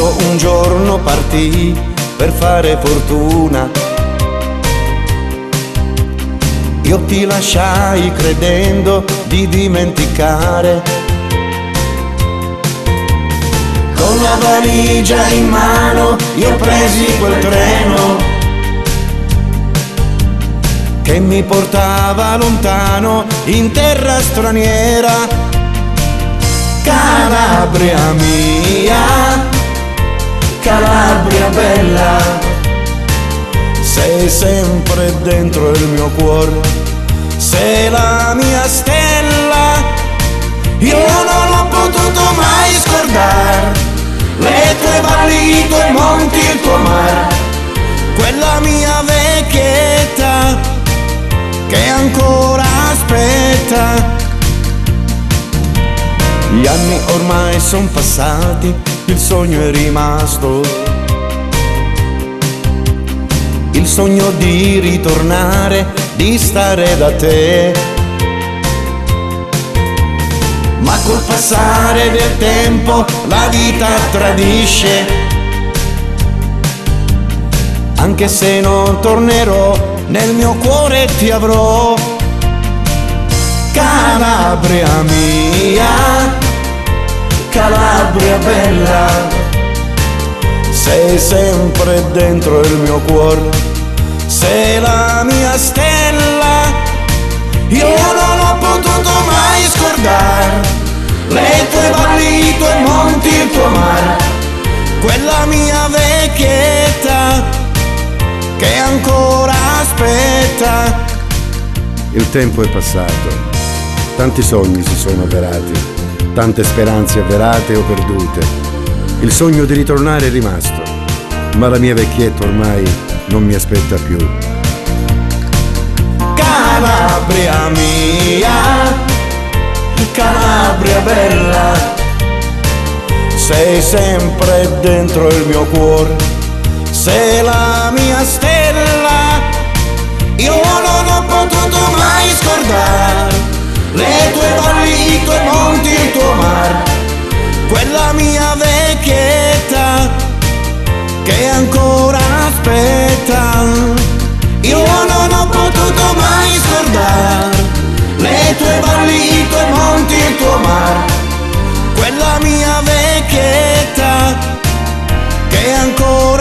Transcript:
quando un giorno partii per fare fortuna. Io ti lasciai credendo di dimenticare. Con la valigia in mano io presi quel treno che mi portava lontano in terra straniera. Calabria mia, Calabria bella, sei sempre dentro il mio cuore, sei la mia stella. Io non l'ho potuto mai scordare, le tue valli, i tuoi monti, il tuo mare, quella mia vecchietta che ancora aspetta. Gli anni ormai son passati, il sogno è rimasto, il sogno di ritornare, di stare da te. Ma col passare del tempo la vita tradisce, anche se non tornerò, nel mio cuore ti avrò. Calabria mia, Calabria bella, sei sempre dentro il mio cuore, sei la mia stella. Io non l'ho potuto mai scordare, le tue valli, i tuoi monti, il tuo mare, quella mia vecchietta che ancora aspetta. Il tempo è passato, tanti sogni si sono avverati, tante speranze avverate o perdute. Il sogno di ritornare è rimasto, ma la mia vecchietta ormai non mi aspetta più. Calabria mia, Calabria bella, sei sempre dentro il mio cuore, sei la mia stella. Io non ho potuto mai scordare, le tue valli, i tuoi monti, il tuo mare, quella mia vecchietta che ancora aspetta. Io non ho potuto mai scordare, le tue valli, i tuoi monti, il tuo mare, quella mia vecchietta che ancora